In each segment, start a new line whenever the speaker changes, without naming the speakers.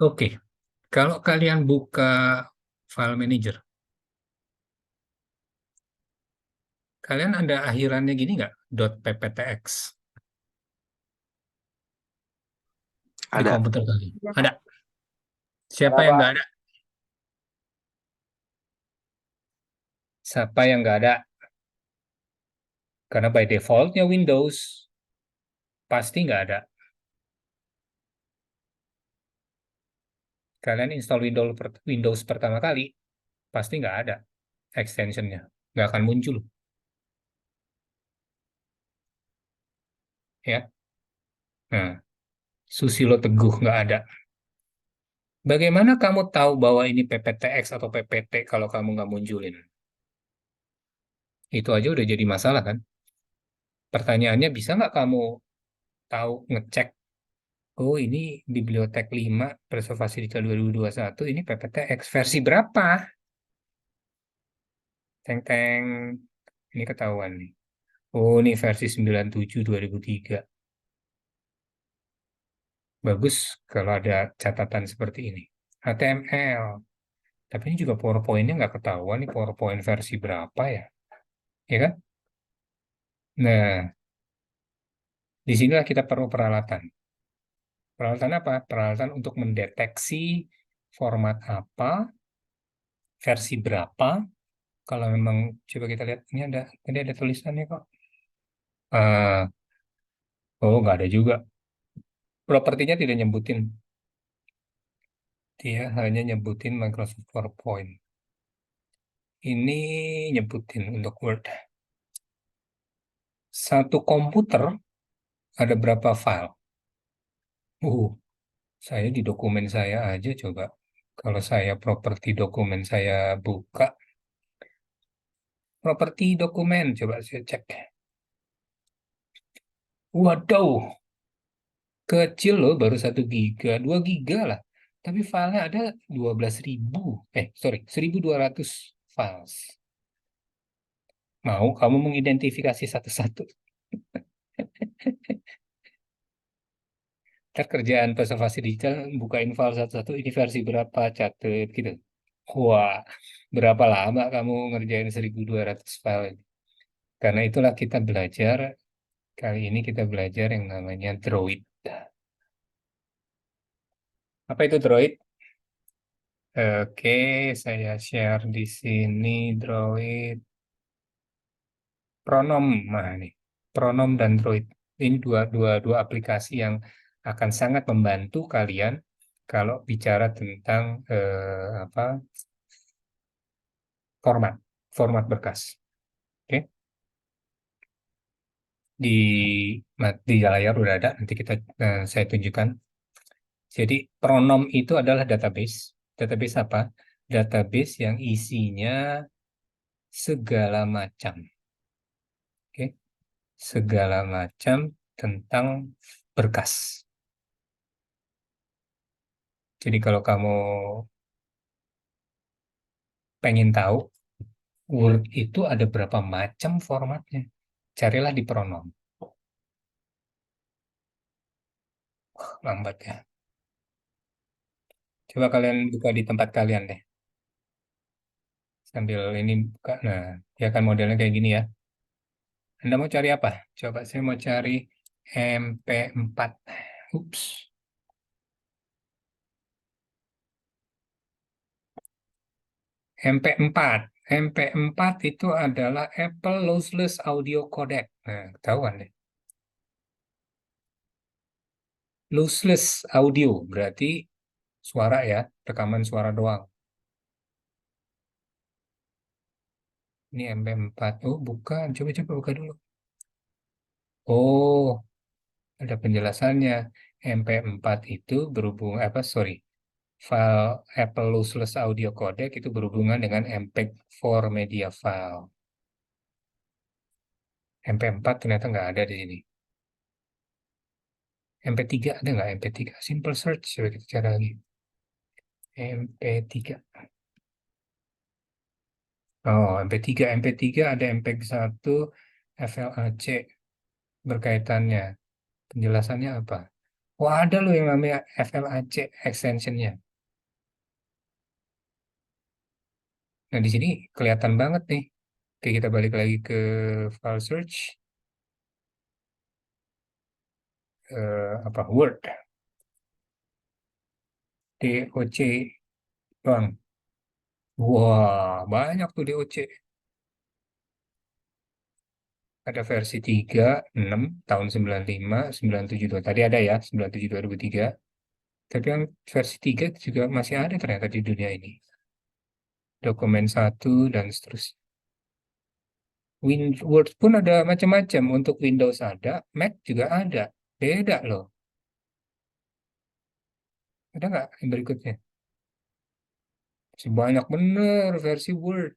Oke, kalau kalian buka file manager, kalian ada akhirannya gini nggak? .pptx di
Ada.
komputer kalian? Ada. Siapa
Ada,
yang
Pak.
nggak ada? Siapa yang nggak ada? Karena by defaultnya Windows pasti nggak ada. Kalian install Windows pertama kali, pasti nggak ada extensionnya. Nggak akan muncul. Ya. Nah, Susilo Teguh nggak ada. Bagaimana kamu tahu bahwa ini PPTX atau PPT kalau kamu nggak munculin? Itu aja udah jadi masalah kan? Pertanyaannya, bisa nggak kamu tahu ngecek, oh ini bibliotek 5 Preservasi Digital 2021, ini PPTX versi berapa? Teng-teng, ini ketahuan nih. Oh, ini versi 97 2003. Bagus kalau ada catatan seperti ini. HTML. Tapi ini juga PowerPoint-nya nggak ketahuan nih PowerPoint versi berapa ya. Ya kan? Nah, disinilah kita perlu peralatan. Peralatan apa? Peralatan untuk mendeteksi format apa, versi berapa. Kalau memang, coba kita lihat, ini ada, tadi ada tulisannya kok. Ah, oh, nggak ada juga. Propertinya tidak nyebutin. Dia hanya nyebutin Microsoft PowerPoint. Ini nyebutin untuk Word. Satu komputer ada berapa file? Uh, saya di dokumen saya aja coba. Kalau saya properti dokumen saya buka, properti dokumen, coba saya cek. Waduh, kecil loh, baru 1 giga, 2 giga lah. Tapi filenya ada 12.000. Sorry, 1.200 files. Mau kamu mengidentifikasi satu-satu. Ntar kerjaan preservasi digital, bukain file satu-satu, ini versi berapa, catet gitu. Wah, berapa lama kamu ngerjain 1.200 file ini? Karena itulah kita belajar, kali ini kita belajar yang namanya Droid. Apa itu Droid? Oke, saya share di sini Droid. Pronom, nah ini Pronom dan Droid. Ini dua aplikasi yang akan sangat membantu kalian kalau bicara tentang apa format format berkas. Oke, di di layar udah ada. Nanti saya tunjukkan. Jadi pronom itu adalah database. Database apa? Database yang isinya segala macam. Oke, segala macam tentang berkas. Jadi kalau kamu pengen tahu Word itu ada berapa macam formatnya, carilah di pronom. Lambat ya. Coba kalian buka di tempat kalian deh. Sambil ini buka. Nah, ya kan modelnya kayak gini ya. Anda mau cari apa? Coba saya mau cari MP4. Ups. MP4. MP4 itu adalah Apple Lossless Audio Codec. Nah, ketahuan deh. Lossless audio berarti suara ya, rekaman suara doang. Ini MP4. Oh, bukan. Coba-coba buka dulu. Oh, ada penjelasannya. MP4 itu berhubung apa? Sorry, file Apple Lossless Audio Codec itu berhubungan dengan MPEG-4 media file. MP4 ternyata nggak ada di sini. MP3 ada nggak? MP3 simple search. Coba kita cari lagi. MP3. Oh, MP3. MP3 ada MPEG 1, FLAC berkaitannya. Penjelasannya apa? Wah, ada loh yang namanya FLAC extensionnya. Nah, di sini kelihatan banget nih. Oke, kita balik lagi ke file search, apa Word, DOC doang. Wah, banyak tuh DOC. Ada versi 3, 6, tahun 95, 972. Tadi ada ya, 97 2003. Tapi yang versi 3 juga masih ada ternyata di dunia ini. Dokumen satu dan seterusnya. Word pun ada macam-macam. Untuk Windows ada, Mac juga ada. Beda loh. Ada nggak yang berikutnya? Banyak bener versi Word.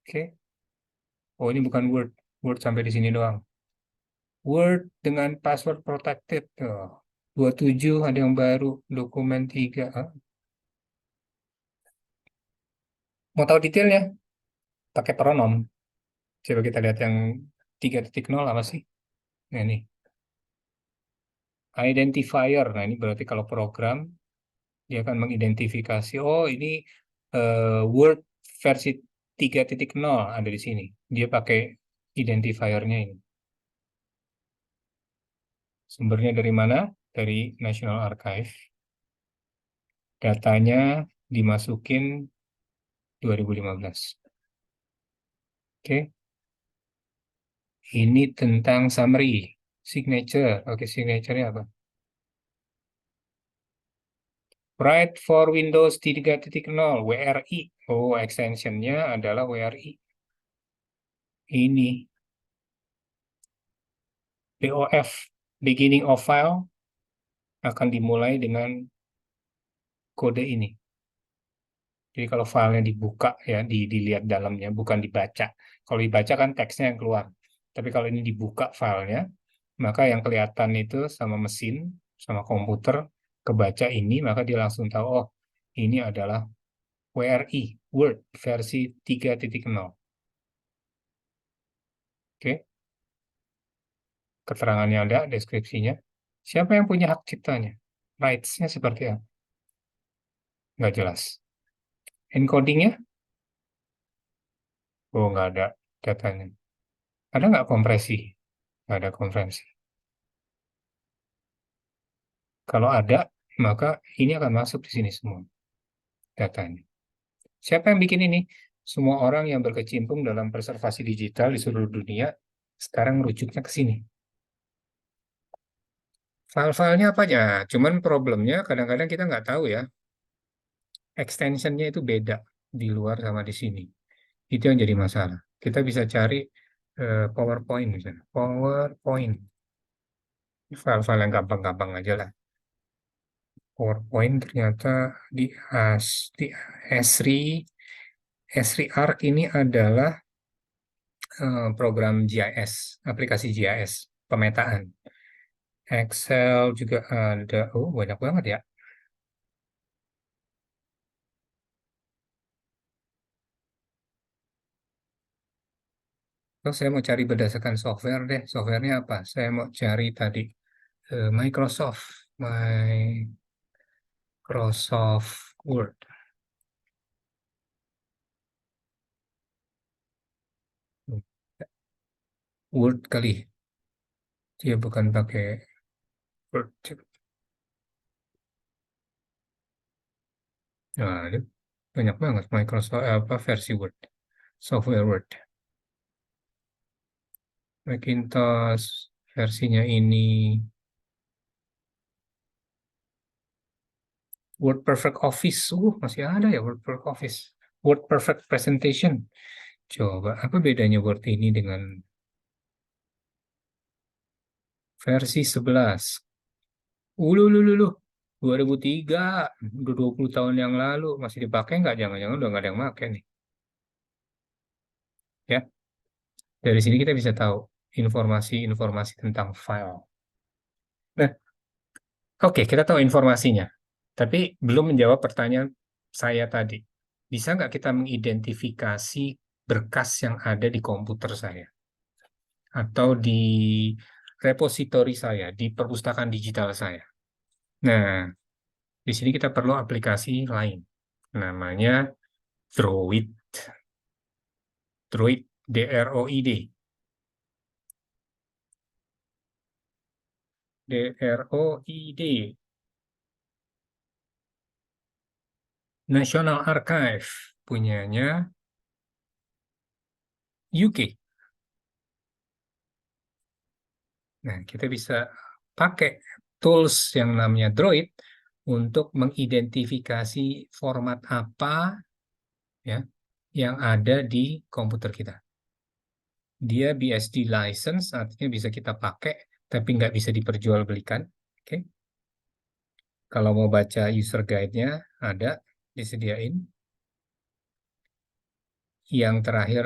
Oke. Oh, ini bukan Word. Word sampai di sini doang. Word dengan password protected. Oh, 27 ada yang baru. Dokumen 3. Ah, mau tahu detailnya? Pakai pronom. Coba kita lihat yang 3.0 apa sih? Nah, ini. Identifier. Nah, ini berarti kalau program, dia akan mengidentifikasi. Oh, ini Word versi 3.0 ada di sini. Dia pakai identifiernya ini. Sumbernya dari mana? Dari National Archive. Datanya dimasukin 2015. Oke, ini tentang summary, signature. Oke, signature-nya apa? Write for Windows 3.0, WRI. Oh, extension-nya adalah WRI. Ini, BOF, beginning of file, akan dimulai dengan kode ini. Jadi kalau filenya dibuka ya, dilihat dalamnya, bukan dibaca. Kalau dibaca kan teksnya yang keluar. Tapi kalau ini dibuka filenya, maka yang kelihatan itu sama mesin, sama komputer, kebaca ini, maka dia langsung tahu, oh ini adalah WRI, Word versi 3.0. Oke, keterangannya ada, deskripsinya. Siapa yang punya hak ciptanya? Rights-nya seperti apa? Nggak jelas. Encodingnya? Oh, nggak ada datanya. Ada nggak kompresi? Nggak ada kompresi. Kalau ada, maka ini akan masuk di sini semua datanya. Siapa yang bikin ini? Semua orang yang berkecimpung dalam preservasi digital di seluruh dunia sekarang merujuknya ke sini. File-filenya apa aja? Cuman problemnya kadang-kadang kita nggak tahu ya, extensionnya itu beda di luar sama di sini. Itu yang jadi masalah. Kita bisa cari PowerPoint misalnya. PowerPoint. File-file yang gampang-gampang aja lah. PowerPoint ternyata di di Esri Esri Arc ini adalah program GIS, aplikasi GIS, pemetaan. Excel juga ada. Oh, banyak banget ya. Terus saya mau cari berdasarkan software deh. Softwarenya apa? Saya mau cari tadi Microsoft. Microsoft Word. Word kali. Dia bukan pakai Word. Nah, ini banyak banget Microsoft apa versi Word. Software Word. Macintosh versinya ini Word Perfect Office. Masih ada ya Word Perfect Office. Word Perfect Presentation. Coba, apa bedanya Word ini dengan versi 11? Ulu, ulu, ulu. 2003, udah 20 tahun yang lalu. Masih dipakai nggak? Jangan-jangan udah nggak ada yang pakai nih. Ya, dari sini kita bisa tahu informasi-informasi tentang file. Nah, oke, kita tahu informasinya. Tapi belum menjawab pertanyaan saya tadi. Bisa nggak kita mengidentifikasi berkas yang ada di komputer saya? Atau di repositori saya, di perpustakaan digital saya. Nah, di sini kita perlu aplikasi lain. Namanya Droid. Droid, D-R-O-I-D. D-R-O-I-D. National Archive. Punyanya UK. Nah, kita bisa pakai tools yang namanya Droid untuk mengidentifikasi format apa ya yang ada di komputer kita. Dia BSD license, artinya bisa kita pakai, tapi nggak bisa diperjualbelikan. Oke. Kalau mau baca user guide-nya, ada, disediain. Yang terakhir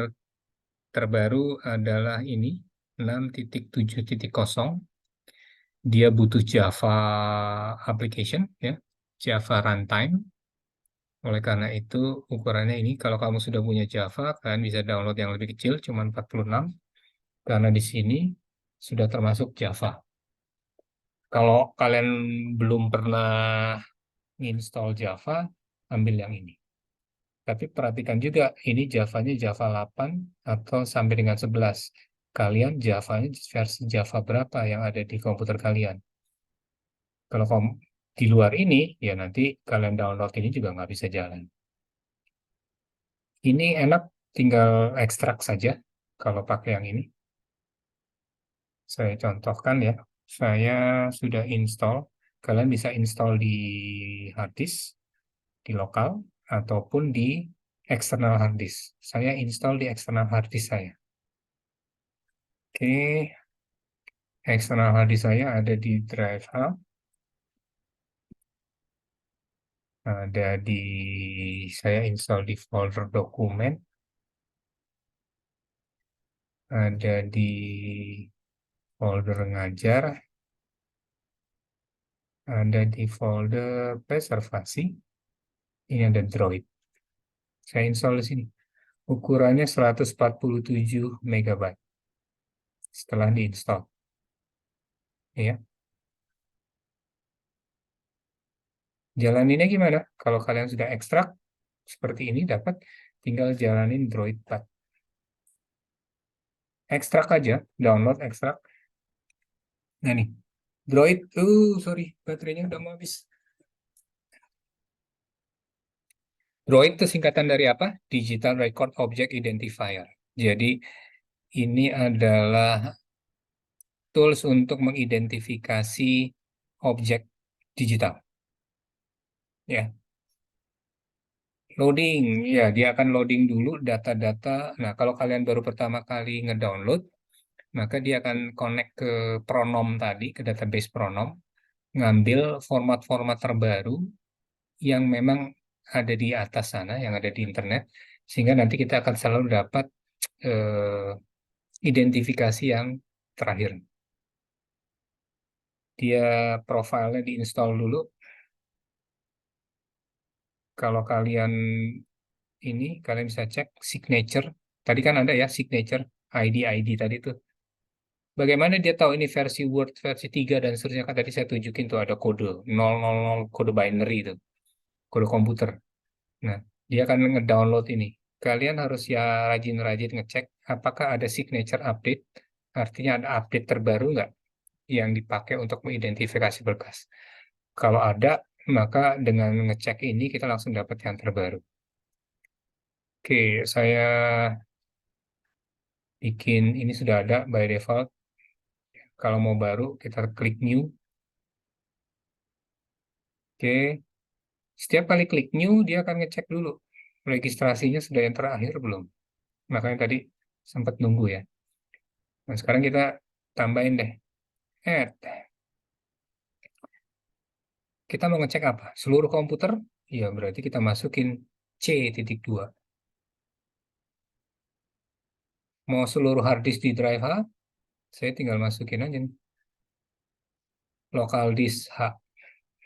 terbaru adalah ini, 6.7.0. Dia butuh Java application, ya, Java runtime. Oleh karena itu, ukurannya ini, kalau kamu sudah punya Java, kalian bisa download yang lebih kecil, cuma 46. Karena di sini sudah termasuk Java. Kalau kalian belum pernah install Java, ambil yang ini. Tapi perhatikan juga, ini Java-nya Java 8 atau sampai dengan 11. Kalian Java-nya versi Java berapa yang ada di komputer kalian? Kalau di luar ini, ya nanti kalian download ini juga nggak bisa jalan. Ini enak, tinggal ekstrak saja kalau pakai yang ini. Saya contohkan ya, saya sudah install. Kalian bisa install di hard disk, di lokal, ataupun di eksternal hard disk. Saya install di eksternal hard disk saya. Oke, eksternal hard disk saya ada di drive A, ada di saya install di folder dokumen, ada di folder ngajar, ada di folder preservasi. Ini ada Droid. Saya install di sini. Ukurannya 147 MB setelah diinstal. Ya. Jalaninnya gimana? Kalau kalian sudah ekstrak seperti ini dapat, tinggal jalanin Droid 4. Ekstrak aja, download ekstrak. Nah nih, Droid, sorry, baterainya udah mau habis. Droid itu singkatan dari apa? Digital Record Object Identifier. Jadi ini adalah tools untuk mengidentifikasi objek digital. Ya, loading, ya dia akan loading dulu data-data. Nah, kalau kalian baru pertama kali ngedownload, maka dia akan connect ke pronom tadi, ke database pronom, ngambil format-format terbaru yang memang ada di atas sana, yang ada di internet, sehingga nanti kita akan selalu dapat eh, identifikasi yang terakhir. Dia profilnya diinstal dulu. Kalau kalian ini, kalian bisa cek signature. Tadi kan ada ya signature, ID tadi tuh. Bagaimana dia tahu ini versi Word, versi 3 dan seterusnya. Kan tadi saya tunjukin tuh ada kode 000, kode binary itu, kode komputer. Nah, dia akan ngedownload ini. Kalian harus ya rajin-rajin ngecek apakah ada signature update, artinya ada update terbaru nggak yang dipakai untuk mengidentifikasi berkas. Kalau ada, maka dengan ngecek ini kita langsung dapat yang terbaru. Oke, saya bikin ini sudah ada by default. Kalau mau baru, kita klik new. Oke, setiap kali klik new, dia akan ngecek dulu registrasinya sudah yang terakhir belum. Makanya tadi sempat nunggu ya. Nah, sekarang kita tambahin deh. Add. Kita mau ngecek apa? Seluruh komputer? Ya, berarti kita masukin C.2. Mau seluruh hard disk di drive A? Saya tinggal masukin aja nih. Local disk H.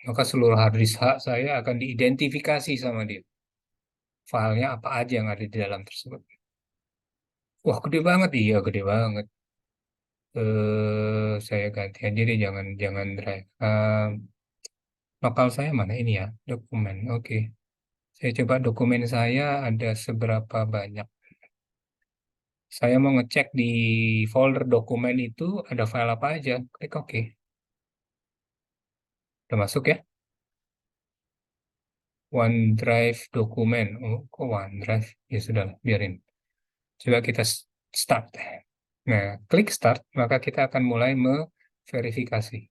Maka seluruh hard disk H saya akan diidentifikasi sama dia. Filenya apa aja yang ada di dalam tersebut. Wah, gede banget. Iya, gede banget. Saya ganti aja deh, jangan jangan drive. Lokal saya mana ini ya? Dokumen. Oke. Saya coba dokumen saya ada seberapa banyak. Saya mau ngecek di folder dokumen itu ada file apa aja. Klik OK. Udah masuk ya? OneDrive dokumen. Oh, kok OneDrive? Ya sudah, biarin. Coba kita start. Nah, klik start, maka kita akan mulai memverifikasi.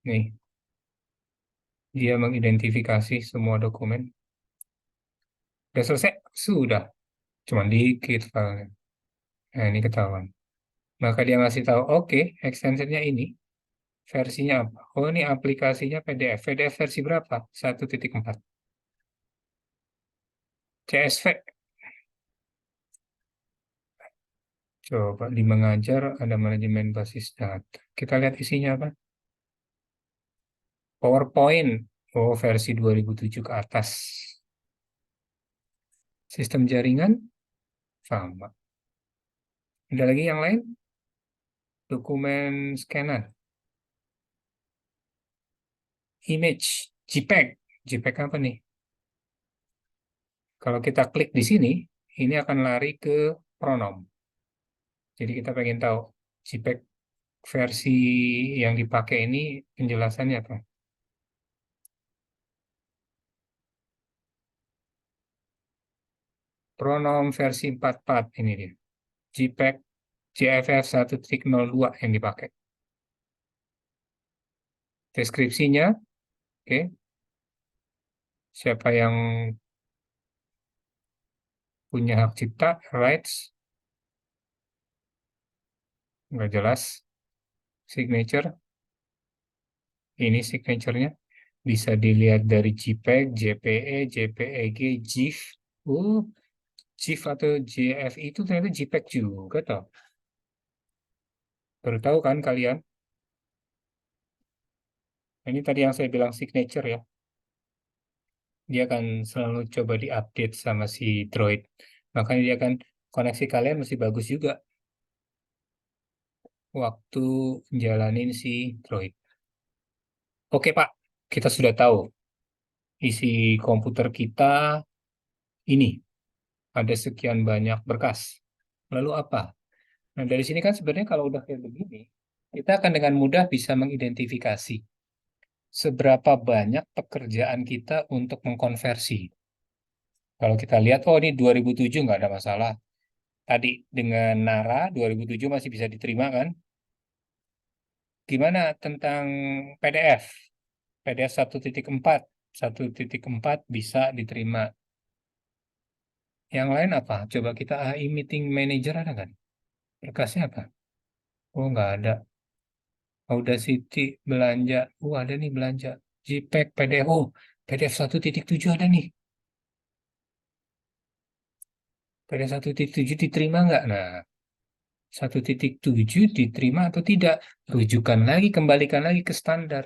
Nih, dia mengidentifikasi semua dokumen. Udah selesai? Sudah. Cuma dikit filenya. Nah, ini ketahuan. Maka dia ngasih tahu, oke, extensionnya ini. Versinya apa? Oh, ini aplikasinya PDF. PDF versi berapa? 1.4. CSV. Coba di mengajar ada manajemen basis data. Kita lihat isinya apa? PowerPoint. Oh, versi 2007 ke atas. Sistem jaringan sama. Ada lagi yang lain? Dokumen scanan. Image. JPEG. JPEG apa nih? Kalau kita klik di sini, ini akan lari ke Pronom. Jadi kita pengen tahu JPEG versi yang dipakai ini penjelasannya apa? Pronom versi 44 ini dia. JPEG JFF 1.02 yang dipakai. Deskripsinya, oke. Siapa yang punya hak cipta, rights, nggak jelas. Signature, ini signaturenya. Bisa dilihat dari JPEG, JPE, JPEG, GIF. GIF atau JFI itu ternyata JPEG juga toh. Baru tahu kan kalian? Ini tadi yang saya bilang signature ya. Dia akan selalu coba diupdate sama si Droid. Makanya dia akan koneksi kalian mesti bagus juga waktu jalanin si Droid. Oke Pak, kita sudah tahu isi komputer kita ini ada sekian banyak berkas. Lalu apa? Nah, dari sini kan sebenarnya kalau udah kayak begini, kita akan dengan mudah bisa mengidentifikasi seberapa banyak pekerjaan kita untuk mengkonversi. Kalau kita lihat, oh ini 2007 nggak ada masalah. Tadi dengan Nara 2007 masih bisa diterima kan? Gimana tentang PDF? PDF 1.4. 1.4 bisa diterima. Yang lain apa? Coba kita AI Meeting Manager ada kan? Berkasnya apa? Oh nggak ada. Audacity belanja. Oh ada nih belanja. JPEG, PDF. Oh PDF 1.7 ada nih. PDF 1.7 diterima nggak? Nah, 1.7 diterima atau tidak? Rujukan lagi, kembalikan lagi ke standar.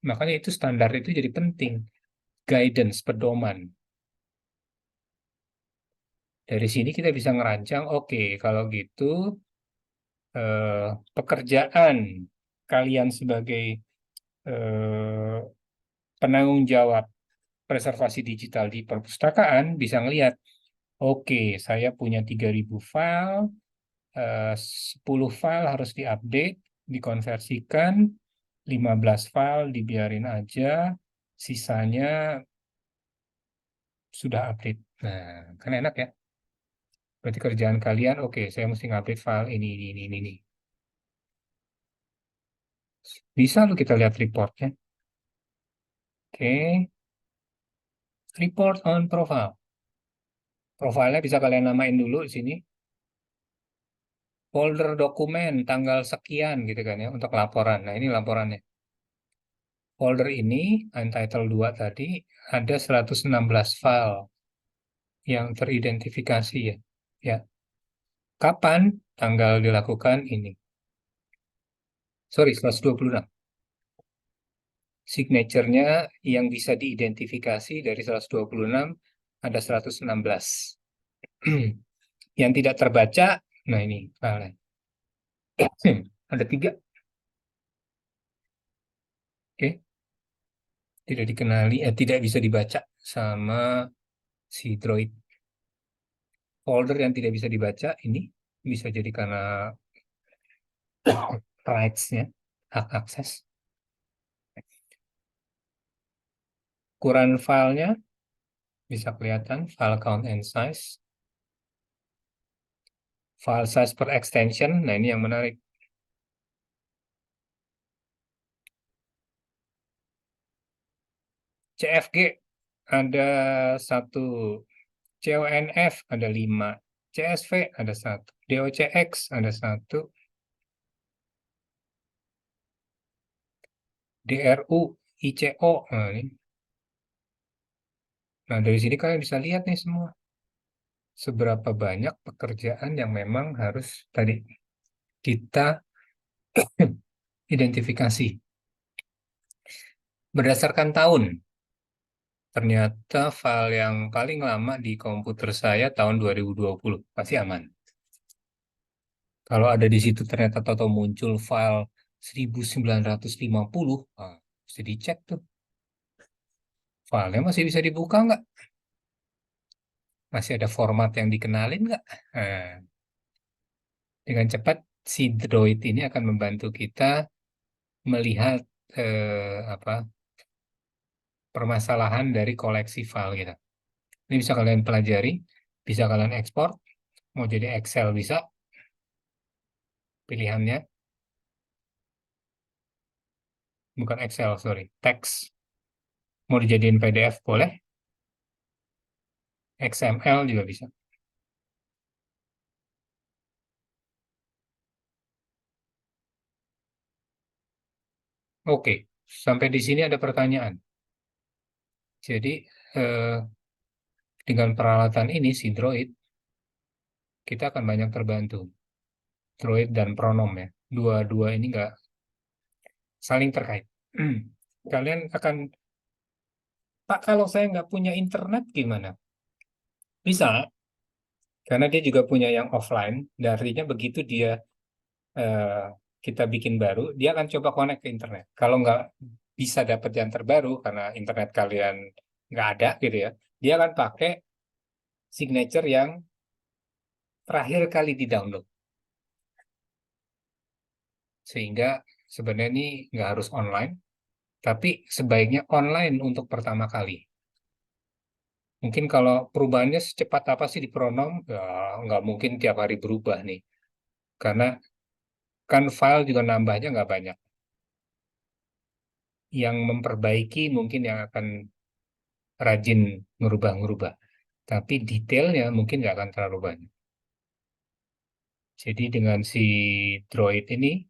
Makanya itu standar itu jadi penting. Guidance, pedoman. Dari sini kita bisa ngerancang, oke, kalau gitu eh, pekerjaan kalian sebagai eh, penanggung jawab preservasi digital di perpustakaan bisa ngelihat, oke, saya punya 3.000 file, 10 file harus diupdate, dikonversikan, 15 file dibiarin aja, sisanya sudah update. Nah, kan enak ya. Berarti kerjaan kalian, oke, saya mesti ngupdate file ini. Bisa loh kita lihat reportnya. Oke, report on profile. Profilnya bisa kalian namain dulu di sini. Folder dokumen tanggal sekian gitu kan ya untuk laporan. Nah, ini laporannya. Folder ini, Untitled 2 tadi, ada 116 file yang teridentifikasi ya. Ya, kapan tanggal dilakukan ini? Sorry, 126. Signaturenya yang bisa diidentifikasi dari 126 ada 116. Yang tidak terbaca, nah ini file. Ada tiga, oke. Tidak dikenali, tidak bisa dibaca sama si Droid. Folder yang tidak bisa dibaca ini bisa jadi karena rights-nya, hak akses. Ukuran filenya bisa kelihatan, file count and size. File size per extension, nah ini yang menarik. CFG ada satu, CONF ada 5, CSV ada satu, DOCX ada satu, DRU, ICO. Nah, nah, dari sini kalian bisa lihat nih semua seberapa banyak pekerjaan yang memang harus tadi kita identifikasi berdasarkan tahun. Ternyata file yang paling lama di komputer saya tahun 2020 pasti aman. Kalau ada di situ ternyata tahu muncul file 1950, mesti dicek tuh. Filenya masih bisa dibuka nggak? Masih ada format yang dikenalin nggak? Nah, dengan cepat si Droid ini akan membantu kita melihat apa permasalahan dari koleksi file kita. Ini bisa kalian pelajari, bisa kalian ekspor, mau jadi Excel bisa, pilihannya bukan Excel, sorry, teks. Mau dijadiin PDF boleh, XML juga bisa. Oke, sampai di sini ada pertanyaan. Jadi eh, dengan peralatan ini, si Droid, kita akan banyak terbantu. Droid dan Pronom ya. Dua-dua ini nggak saling terkait. Kalian akan, Pak, kalau saya nggak punya internet gimana? Bisa, karena dia juga punya yang offline. Dan artinya begitu dia eh, kita bikin baru, dia akan coba connect ke internet. Kalau nggak bisa dapat yang terbaru karena internet kalian nggak ada gitu ya, dia akan pakai signature yang terakhir kali di-download. Sehingga sebenarnya ini nggak harus online, tapi sebaiknya online untuk pertama kali. Mungkin kalau perubahannya secepat apa sih di Pronom, ya, nggak mungkin tiap hari berubah nih. Karena kan file juga nambahnya nggak banyak. Yang memperbaiki mungkin yang akan rajin ngerubah-ngerubah. Tapi detailnya mungkin nggak akan terlalu banyak. Jadi dengan si Droid ini,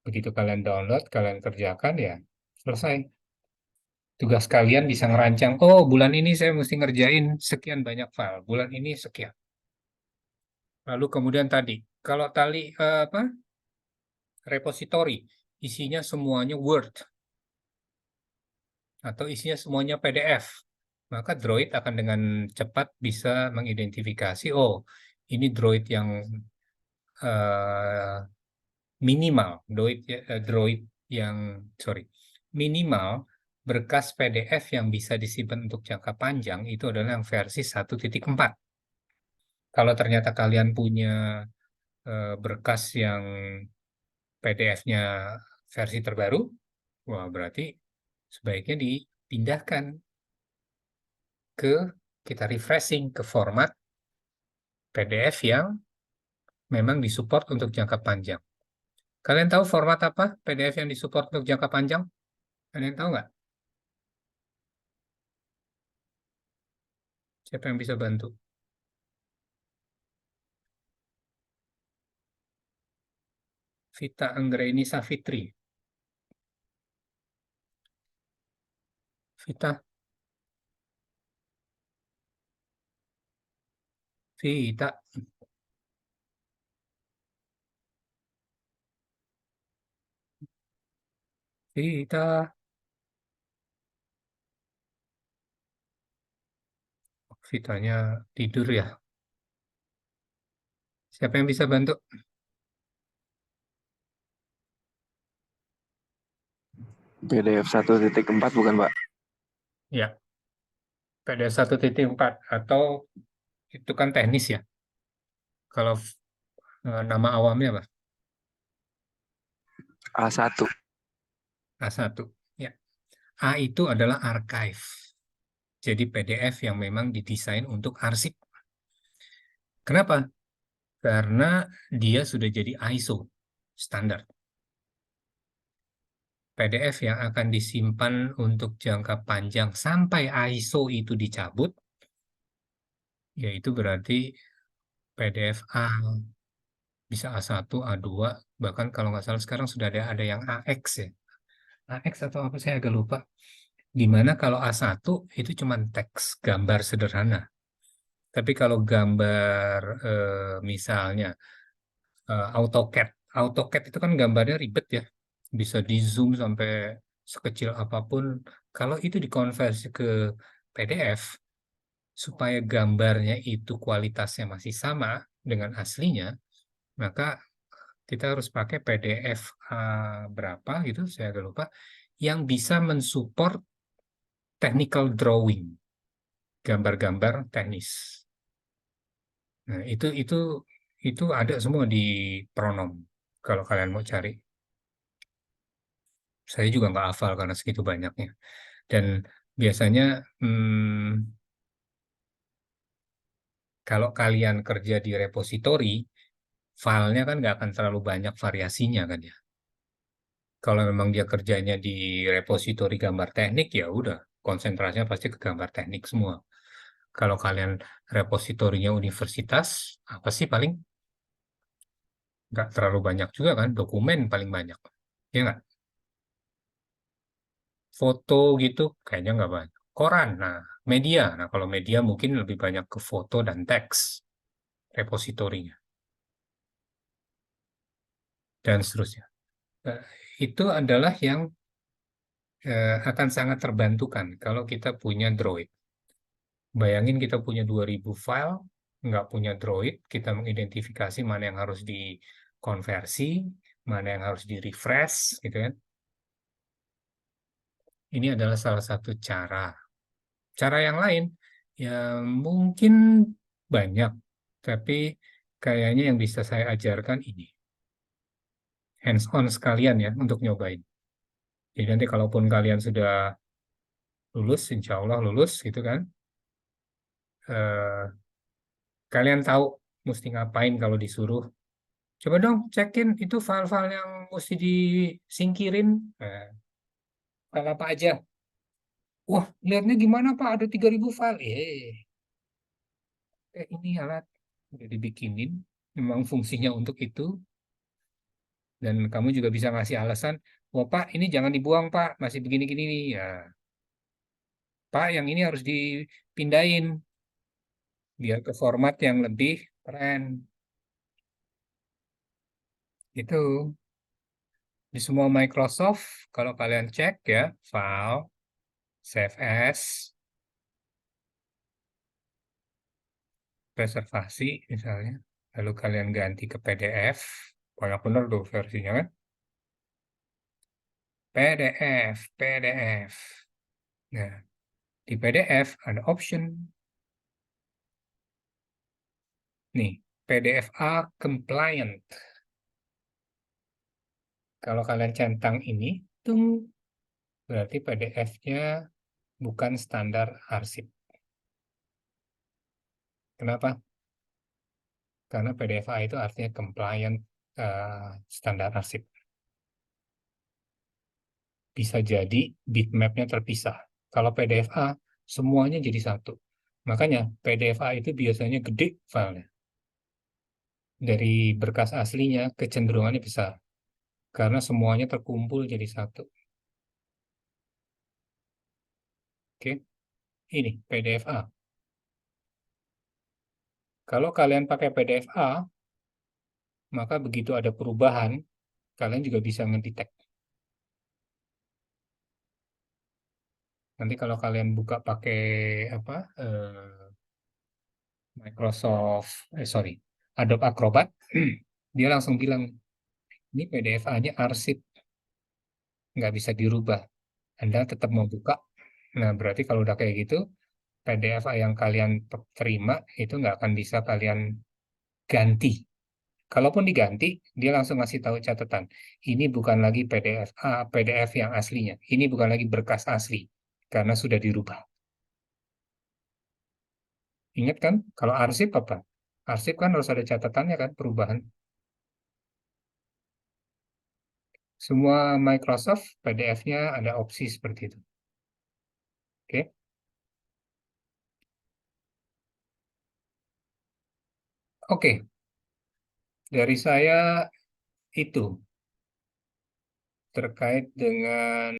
begitu kalian download, kalian kerjakan ya selesai. Tugas kalian bisa ngerancang, oh bulan ini saya mesti ngerjain sekian banyak file, bulan ini sekian. Lalu kemudian tadi, kalau tali apa repository, isinya semuanya Word atau isinya semuanya PDF, maka Droid akan dengan cepat bisa mengidentifikasi, oh ini Droid yang eh, minimal, Droid yang, sorry, minimal berkas PDF yang bisa disimpan untuk jangka panjang itu adalah yang versi 1.4. Kalau ternyata kalian punya berkas yang PDF-nya versi terbaru, wah berarti sebaiknya dipindahkan ke, kita refreshing ke format PDF yang memang disupport untuk jangka panjang. Kalian tahu format apa PDF yang disupport untuk jangka panjang? Kalian tahu nggak? Siapa yang bisa bantu? Vita Anggraini Savitri. Vita, Vita, Vita. Vitanya tidur ya. Siapa yang bisa bantu?
PDF 1.4 bukan, Pak?
Ya, PDF 1.4 atau itu kan teknis ya. Kalau nama awamnya apa?
A1.
A1. Ya. A itu adalah archive. Jadi PDF yang memang didesain untuk arsip. Kenapa? Karena dia sudah jadi ISO standar. PDF yang akan disimpan untuk jangka panjang sampai ISO itu dicabut, yaitu berarti PDF A, bisa A1, A2, bahkan kalau nggak salah sekarang sudah ada yang AX ya. AX atau apa saya agak lupa. Di mana kalau A1 itu cuma teks, gambar sederhana. Tapi kalau gambar misalnya AutoCAD. AutoCAD itu kan gambarnya ribet ya. Bisa di zoom sampai sekecil apapun. Kalau itu dikonversi ke PDF, supaya gambarnya itu kualitasnya masih sama dengan aslinya, maka kita harus pakai PDF berapa gitu, saya agak lupa, yang bisa mensupport technical drawing, gambar-gambar teknis. Nah, itu ada semua di Pronom kalau kalian mau cari. Saya juga nggak hafal karena segitu banyaknya. Dan biasanya kalau kalian kerja di repositori, filenya kan nggak akan terlalu banyak variasinya kan ya. Kalau memang dia kerjanya di repositori gambar teknik, ya udah konsentrasinya pasti ke gambar teknik semua. Kalau kalian repositorinya universitas, apa sih paling nggak terlalu banyak juga kan, dokumen paling banyak. Ya nggak? Foto gitu kayaknya nggak banyak. Koran, nah media. Nah kalau media mungkin lebih banyak ke foto dan teks repositorinya dan seterusnya. Eh, itu adalah yang akan sangat terbantukan kalau kita punya Droid. Bayangin kita punya 2000 file, nggak punya Droid, kita mengidentifikasi mana yang harus dikonversi, mana yang harus di-refresh, gitu kan. Ini adalah salah satu cara. Cara yang lain, ya mungkin banyak, tapi kayaknya yang bisa saya ajarkan ini. Hands-on sekalian ya untuk nyobain. Jadi nanti kalaupun kalian sudah lulus, insya Allah lulus gitu kan, eh, kalian tahu mesti ngapain kalau disuruh. Coba dong cekin itu file-file yang mesti disingkirin. Nah, file apa aja? Wah, lihatnya gimana Pak? Ada 3000 file. Ini alat udah dibikinin. Memang fungsinya untuk itu. Dan kamu juga bisa ngasih alasan, wah Pak, ini jangan dibuang Pak, masih begini-gini nih. Ya, Pak, yang ini harus dipindahin biar ke format yang lebih keren. Itu di semua Microsoft, kalau kalian cek ya, file, save as, reservasi misalnya, lalu kalian ganti ke PDF, banyak benar tuh versinya kan? PDF, PDF. Nah, di PDF ada option nih, PDF-A compliant. Kalau kalian centang ini, tung, berarti PDF-nya bukan standar arsip. Kenapa? Karena PDF-A itu artinya compliant standar arsip. Bisa jadi bitmapnya terpisah. Kalau PDF-A, semuanya jadi satu. Makanya PDF-A itu biasanya gede filenya. Dari berkas aslinya kecenderungannya besar. Karena semuanya terkumpul jadi satu. Oke, ini PDF-A. Kalau kalian pakai PDF-A, maka begitu ada perubahan, kalian juga bisa ngedetek. Nanti kalau kalian buka pakai apa sorry, Adobe Acrobat, dia langsung bilang ini PDF-A-nya arsip, nggak bisa dirubah. Anda tetap mau buka. Nah, berarti kalau udah kayak gitu, PDF yang kalian terima itu nggak akan bisa kalian ganti. Kalaupun diganti, dia langsung ngasih tahu catatan. Ini bukan lagi PDF yang aslinya. Ini bukan lagi berkas asli karena sudah dirubah. Ingat kan, kalau arsip apa? Arsip kan harus ada catatannya kan, perubahan. Semua Microsoft PDF-nya ada opsi seperti itu. Oke, Oke. Dari saya itu terkait dengan